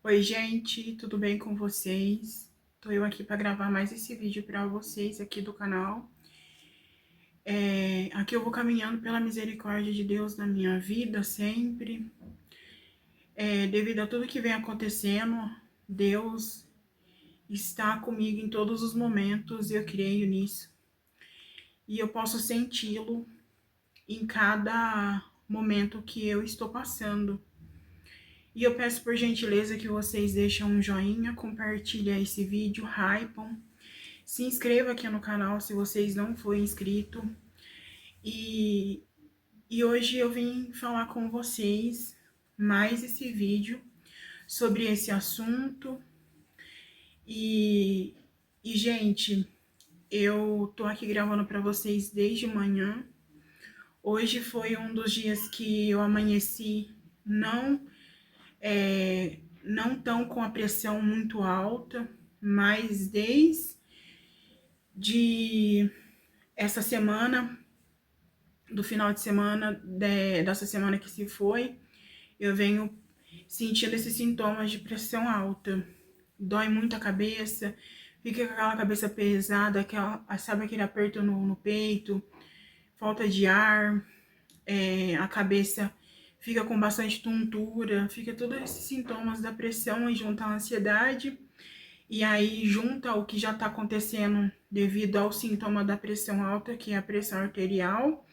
Oi, gente, tudo bem com vocês? Tô eu aqui para gravar mais esse vídeo para vocês aqui do canal. Aqui eu vou caminhando pela misericórdia de Deus na minha vida sempre. Devido a tudo que vem acontecendo, Deus está comigo em todos os momentos e eu creio nisso. E eu posso senti-lo em cada momento que eu estou passando. E eu peço por gentileza que vocês deixem um joinha, compartilhem esse vídeo, hypam. Se inscreva aqui no canal se vocês não forem inscritos. E, hoje eu vim falar com vocês mais esse vídeo sobre esse assunto. E, gente, eu tô aqui gravando para vocês desde manhã. Hoje foi um dos dias que eu amanheci não tão com a pressão muito alta, mas desde essa semana, do final de semana, dessa semana que se foi, eu venho sentindo esses sintomas de pressão alta. Dói muito a cabeça, fica com aquela cabeça pesada, sabe aquele aperto no peito, falta de ar, a cabeça fica com bastante tontura, fica todos esses sintomas da pressão e junta a ansiedade. E aí junta o que já está acontecendo devido ao sintoma da pressão alta, que é a pressão arterial.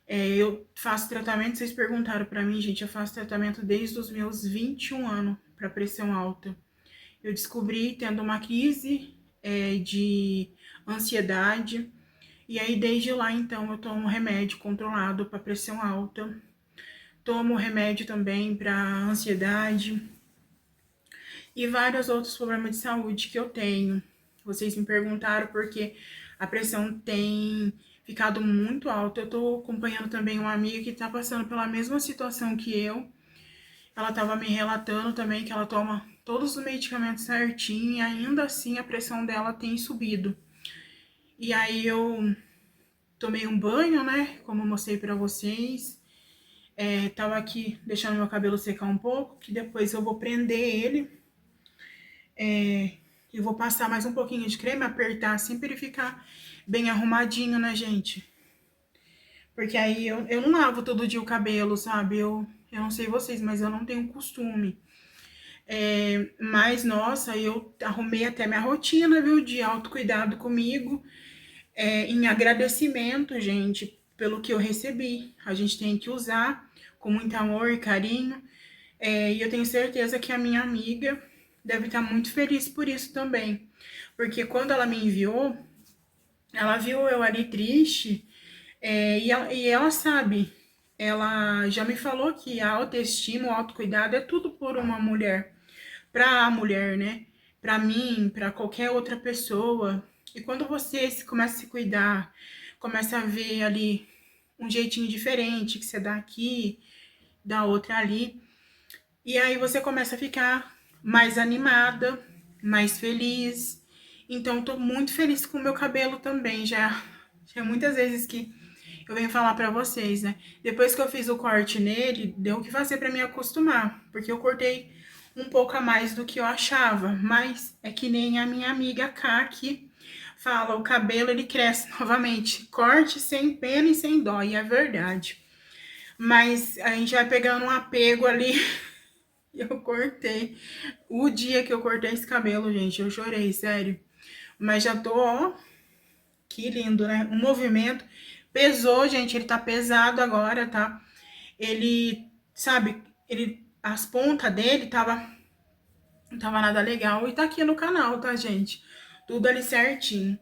Eu faço tratamento, vocês perguntaram para mim, gente, eu faço tratamento desde os meus 21 anos para pressão alta. Eu descobri tendo uma crise de ansiedade, e aí desde lá então eu tomo remédio controlado para pressão alta, tomo remédio também para ansiedade e vários outros problemas de saúde que eu tenho. Vocês me perguntaram porque a pressão tem ficado muito alta. Eu tô acompanhando também uma amiga que tá passando pela mesma situação que eu. Ela tava me relatando também que ela toma todos os medicamentos certinho e ainda assim a pressão dela tem subido. E aí eu tomei um banho, né, como eu mostrei pra vocês. Tava aqui deixando meu cabelo secar um pouco, que depois eu vou prender ele. Eu vou passar mais um pouquinho de creme, apertar assim pra ele ficar bem arrumadinho, né, gente? Porque aí eu não lavo todo dia o cabelo, sabe? Eu não sei vocês, mas eu não tenho costume. Mas, nossa, eu arrumei até minha rotina, viu? De autocuidado comigo. Em agradecimento, gente, pelo que eu recebi. A gente tem que usar com muito amor e carinho. E eu tenho certeza que a minha amiga deve estar muito feliz por isso também. Porque quando ela me enviou, ela viu eu ali triste, e ela sabe, ela já me falou que a autoestima, o autocuidado é tudo por uma mulher, pra a mulher, né? Pra mim, pra qualquer outra pessoa. E quando você começa a se cuidar, começa a ver ali um jeitinho diferente que você dá aqui, da outra ali, e aí você começa a ficar mais animada, mais feliz. Então, tô muito feliz com o meu cabelo também. Já muitas vezes que eu venho falar pra vocês, né? Depois que eu fiz o corte nele, deu o que fazer pra me acostumar, porque eu cortei um pouco a mais do que eu achava, mas é que nem a minha amiga Ká que fala, o cabelo ele cresce novamente, corte sem pena e sem dó, e é verdade. Mas a gente vai pegando um apego ali. Eu cortei. O dia que eu cortei esse cabelo, gente, eu chorei, sério. Mas já tô, ó, que lindo, né? O movimento pesou, gente, ele tá pesado agora, tá? Ele, sabe, as pontas dele não tava nada legal. E tá aqui no canal, tá, gente? Tudo ali certinho.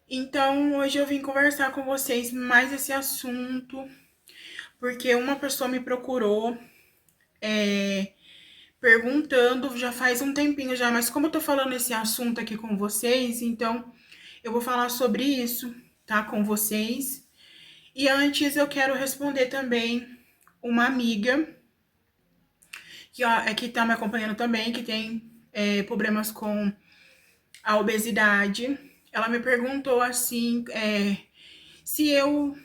Então, hoje eu vim conversar com vocês mais esse assunto, porque uma pessoa me procurou, perguntando, já faz um tempinho já, mas como eu tô falando esse assunto aqui com vocês, então eu vou falar sobre isso, tá, com vocês. E antes eu quero responder também uma amiga que, ó, que tá me acompanhando também, que tem problemas com a obesidade. Ela me perguntou assim, se eu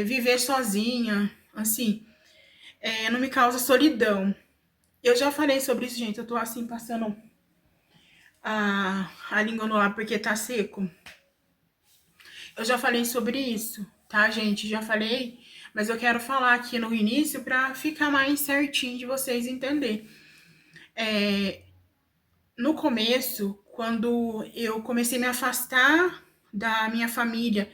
viver sozinha, assim, não me causa solidão. Eu já falei sobre isso, gente. Eu tô assim passando a língua no ar porque tá seco. Eu já falei sobre isso, tá, gente? Já falei, mas eu quero falar aqui no início pra ficar mais certinho de vocês entenderem. No começo, quando eu comecei a me afastar da minha família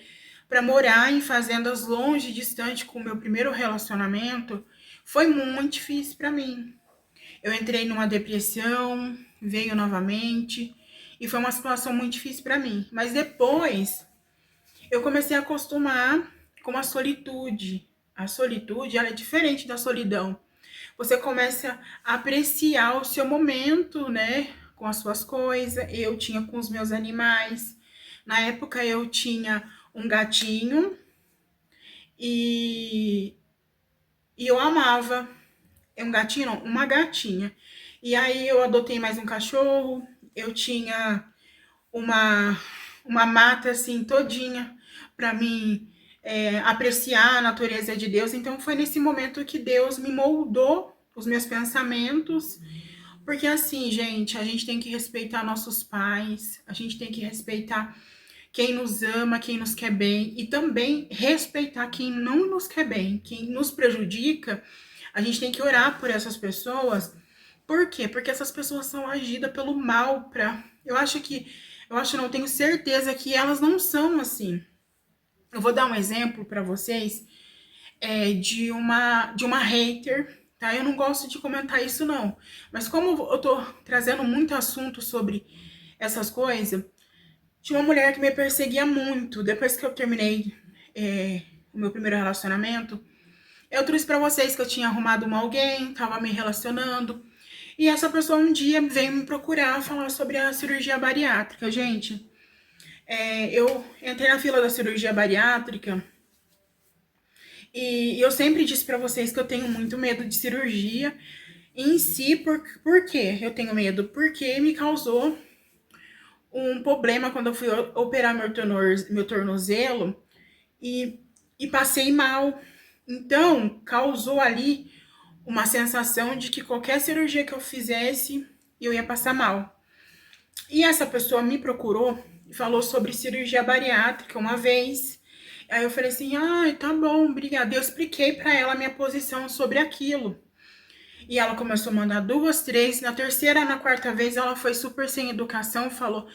para morar em fazendas longe, distante com o meu primeiro relacionamento, foi muito difícil para mim. Eu entrei numa depressão, veio novamente, e foi uma situação muito difícil para mim. Mas depois eu comecei a acostumar com a solitude. A solitude, ela é diferente da solidão. Você começa a apreciar o seu momento, né? Com as suas coisas. Eu tinha com os meus animais. Na época eu tinha um gatinho e, e eu amava. É um gatinho, não, uma gatinha. E aí eu adotei mais um cachorro. Eu tinha uma, uma mata assim todinha para mim apreciar a natureza de Deus. Então foi nesse momento que Deus me moldou os meus pensamentos. Porque assim, gente, a gente tem que respeitar nossos pais, a gente tem que respeitar quem nos ama, quem nos quer bem, e também respeitar quem não nos quer bem, quem nos prejudica. A gente tem que orar por essas pessoas. Por quê? Porque essas pessoas são agidas pelo mal pra. Eu tenho certeza que elas não são assim. Eu vou dar um exemplo para vocês de uma hater, tá? Eu não gosto de comentar isso não, mas como eu tô trazendo muito assunto sobre essas coisas, tinha uma mulher que me perseguia muito depois que eu terminei o meu primeiro relacionamento. Eu trouxe para vocês que eu tinha arrumado alguém, tava me relacionando, e essa pessoa um dia veio me procurar falar sobre a cirurgia bariátrica. Gente, eu entrei na fila da cirurgia bariátrica. E eu sempre disse para vocês que eu tenho muito medo de cirurgia em si. Por quê eu tenho medo? Porque me causou um problema quando eu fui operar meu tornozelo e passei mal. Então, causou ali uma sensação de que qualquer cirurgia que eu fizesse, eu ia passar mal. E essa pessoa me procurou e falou sobre cirurgia bariátrica uma vez. Aí eu falei assim, ai, tá bom, obrigada. Eu expliquei pra ela a minha posição sobre aquilo. E ela começou a mandar duas, três. Na terceira, na quarta vez, ela foi super sem educação, falou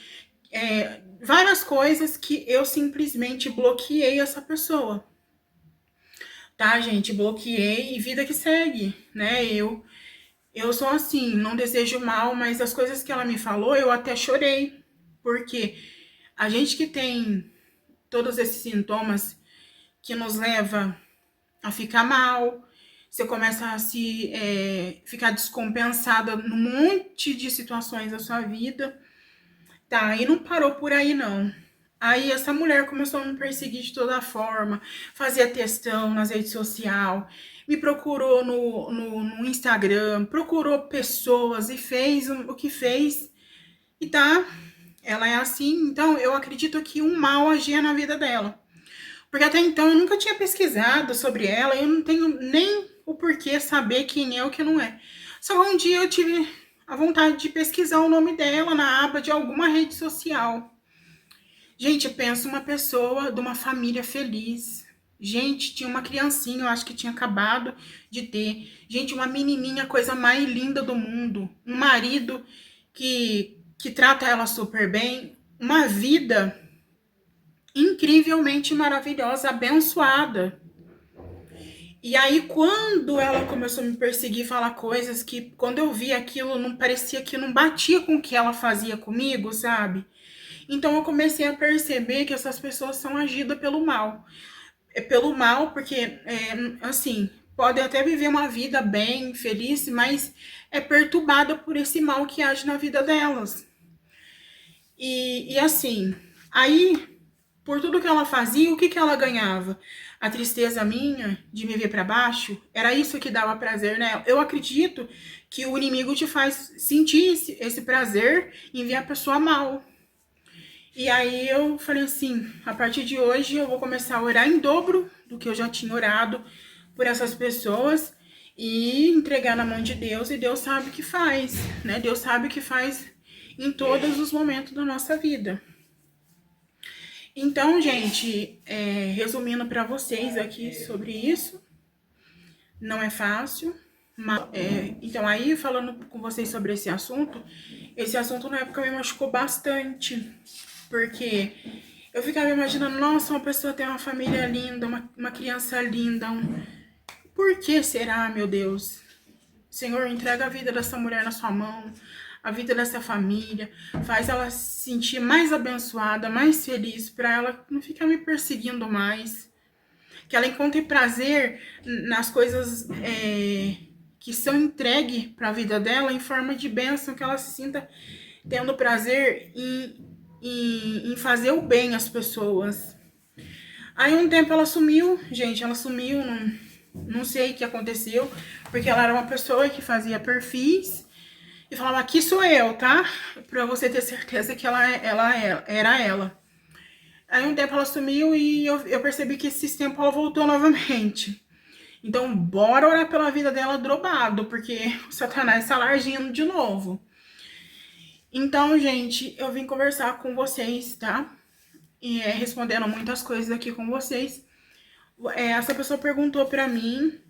várias coisas que eu simplesmente bloqueei essa pessoa. Tá, gente? Bloqueei e vida que segue, né? Eu sou assim, não desejo mal, mas as coisas que ela me falou, eu até chorei. Porque a gente que tem todos esses sintomas que nos leva a ficar mal, você começa a ficar descompensada num monte de situações da sua vida, tá? E não parou por aí, não. Aí essa mulher começou a me perseguir de toda forma, fazia textão nas redes sociais, me procurou no Instagram, procurou pessoas e fez o que fez. E tá, ela é assim, então eu acredito que um mal agia na vida dela. Porque até então eu nunca tinha pesquisado sobre ela, eu não tenho nem o porquê saber quem é ou quem não é. Só que um dia eu tive a vontade de pesquisar o nome dela na aba de alguma rede social. Gente, eu penso uma pessoa de uma família feliz. Gente, tinha uma criancinha, eu acho que tinha acabado de ter. Gente, uma menininha, coisa mais linda do mundo. Um marido que trata ela super bem. Uma vida incrivelmente maravilhosa, abençoada. E aí, quando ela começou a me perseguir, falar coisas que, quando eu vi aquilo, não parecia que não batia com o que ela fazia comigo, sabe? Então, eu comecei a perceber que essas pessoas são agidas pelo mal. É pelo mal, porque, assim, podem até viver uma vida bem, feliz, mas é perturbada por esse mal que age na vida delas. E assim, aí por tudo que ela fazia, o que ela ganhava? A tristeza minha de me ver para baixo, era isso que dava prazer nela. Eu acredito que o inimigo te faz sentir esse prazer em ver a pessoa mal. E aí eu falei assim, a partir de hoje eu vou começar a orar em dobro do que eu já tinha orado por essas pessoas e entregar na mão de Deus, e Deus sabe o que faz, né? Deus sabe o que faz em todos os momentos da nossa vida. Então, gente, resumindo para vocês aqui sobre isso, não é fácil. Mas, então, aí, falando com vocês sobre esse assunto na época me machucou bastante, porque eu ficava imaginando, nossa, uma pessoa tem uma família linda, uma criança linda, por que será, meu Deus? Senhor, entrega a vida dessa mulher na sua mão, a vida dessa família, faz ela se sentir mais abençoada, mais feliz, para ela não ficar me perseguindo mais. Que ela encontre prazer nas coisas que são entregues para a vida dela em forma de bênção, que ela se sinta tendo prazer em fazer o bem às pessoas. Aí um tempo ela sumiu, gente, não sei o que aconteceu, porque ela era uma pessoa que fazia perfis e falava, aqui sou eu, tá? Pra você ter certeza que ela era ela. Aí um tempo ela sumiu e eu percebi que esses tempos ela voltou novamente. Então, bora orar pela vida dela drobado, porque o Satanás tá largindo de novo. Então, gente, eu vim conversar com vocês, tá? E respondendo muitas coisas aqui com vocês. Essa pessoa perguntou pra mim,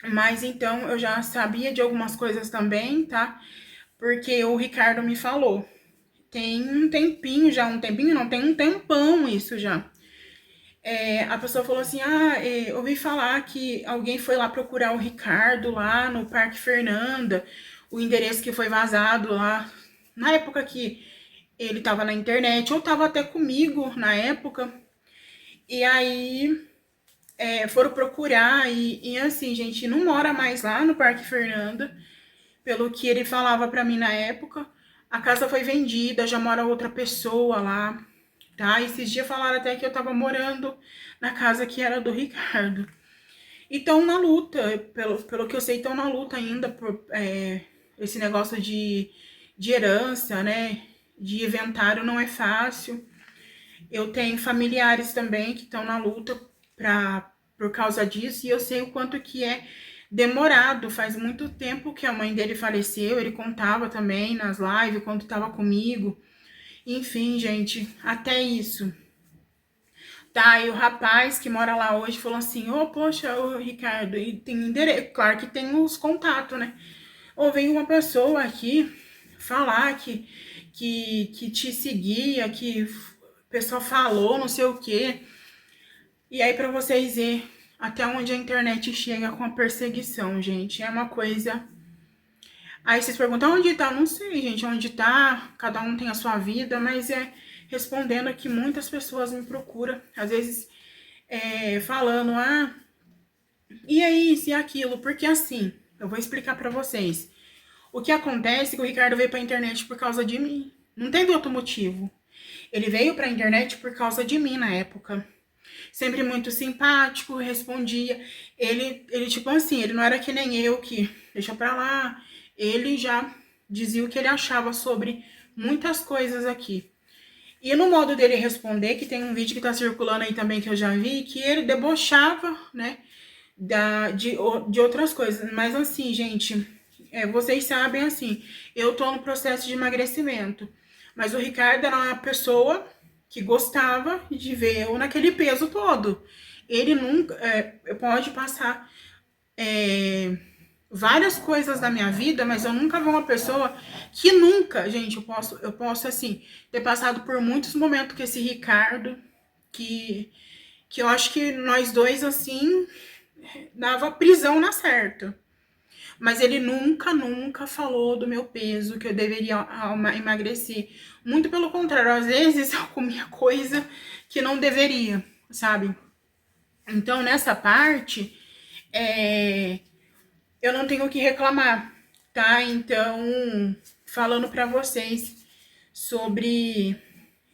mas então eu já sabia de algumas coisas também, tá? Porque o Ricardo me falou. Tem um tempinho já, tem um tempão isso já. A pessoa falou assim, eu ouvi falar que alguém foi lá procurar o Ricardo lá no Parque Fernanda, o endereço que foi vazado lá, na época que ele tava na internet, ou tava até comigo na época, e aí foram procurar, e assim, gente, não mora mais lá no Parque Fernanda, pelo que ele falava pra mim na época. A casa foi vendida, já mora outra pessoa lá, tá? Esses dias falaram até que eu tava morando na casa que era do Ricardo. E estão na luta, pelo que eu sei, estão na luta ainda por esse negócio de herança, né? De inventário não é fácil. Eu tenho familiares também que estão na luta por causa disso, e eu sei o quanto que é demorado. Faz muito tempo que a mãe dele faleceu, ele contava também nas lives quando estava comigo. Enfim, gente, até isso. Tá, e o rapaz que mora lá hoje falou assim, poxa, ô Ricardo, e tem endereço, claro que tem os contatos, né? Ou veio uma pessoa aqui falar que te seguia, que o pessoal falou, não sei o quê. E aí, pra vocês verem até onde a internet chega com a perseguição, gente, é uma coisa. Aí vocês perguntam onde tá? Não sei, gente, onde tá, cada um tem a sua vida, mas respondendo que muitas pessoas me procuram, às vezes falando, e aí, isso e aquilo, porque assim, eu vou explicar pra vocês. O que acontece é que o Ricardo veio pra internet por causa de mim. Não teve outro motivo. Ele veio pra internet por causa de mim na época. Sempre muito simpático, respondia. Ele tipo assim, ele não era que nem eu que deixa pra lá. Ele já dizia o que ele achava sobre muitas coisas aqui. E no modo dele responder, que tem um vídeo que tá circulando aí também que eu já vi, que ele debochava, né, de outras coisas. Mas assim, gente, vocês sabem assim, eu tô no processo de emagrecimento. Mas o Ricardo era uma pessoa que gostava de ver eu naquele peso todo. Ele nunca pode passar várias coisas da minha vida, mas eu nunca vi uma pessoa que nunca, gente, eu posso assim, ter passado por muitos momentos com esse Ricardo, que eu acho que nós dois, assim, dava prisão na certa. Mas ele nunca falou do meu peso, que eu deveria emagrecer. Muito pelo contrário, às vezes eu comia coisa que não deveria, sabe? Então, nessa parte, eu não tenho o que reclamar, tá? Então, falando pra vocês sobre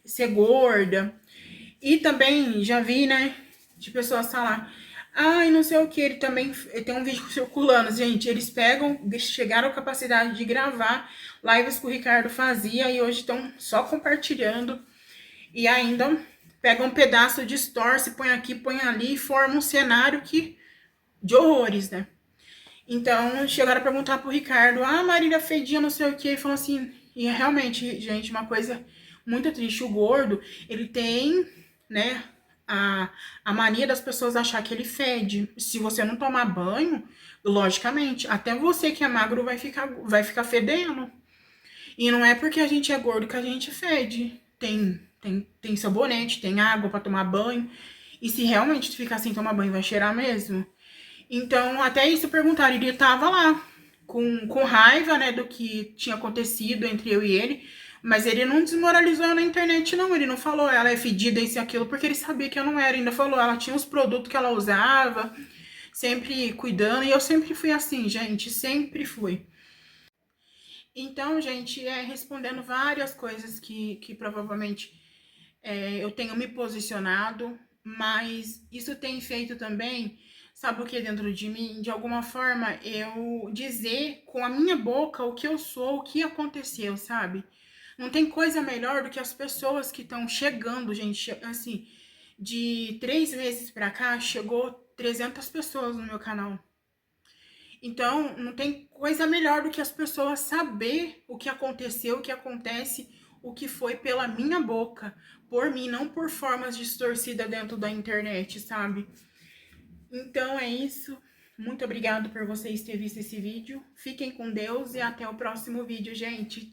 ser gorda. E também já vi, né, de pessoas falar, e não sei o que, ele também tem um vídeo circulando, gente, eles chegaram à capacidade de gravar lives que o Ricardo fazia e hoje estão só compartilhando e ainda pegam um pedaço, distorce, põe aqui, põe ali e forma um cenário de horrores, né? Então, chegaram a perguntar pro Ricardo, ah, Marília fedia, não sei o que, e falou assim, e é realmente, gente, uma coisa muito triste, o gordo, ele tem, né, a mania das pessoas achar que ele fede. Se você não tomar banho, logicamente, até você que é magro vai ficar fedendo. E não é porque a gente é gordo que a gente fede. Tem sabonete, tem água para tomar banho. E se realmente tu ficar sem tomar banho, vai cheirar mesmo. Então, até isso perguntaram, ele tava lá, com raiva, né, do que tinha acontecido entre eu e ele, mas ele não desmoralizou na internet, não, ele não falou ela é fedida, isso e aquilo, porque ele sabia que eu não era, ainda falou, ela tinha os produtos que ela usava, sempre cuidando, e eu sempre fui assim, gente, sempre fui. Então, gente, respondendo várias coisas que provavelmente eu tenho me posicionado, mas isso tem feito também, sabe o que dentro de mim? De alguma forma, eu dizer com a minha boca o que eu sou, o que aconteceu, sabe? Não tem coisa melhor do que as pessoas que estão chegando, gente, assim, de 3 meses pra cá, chegou 300 pessoas no meu canal. Então, não tem coisa melhor do que as pessoas saber o que aconteceu, o que acontece, o que foi pela minha boca, por mim, não por formas distorcidas dentro da internet, sabe? Então é isso. Muito obrigado por vocês terem visto esse vídeo. Fiquem com Deus e até o próximo vídeo, gente.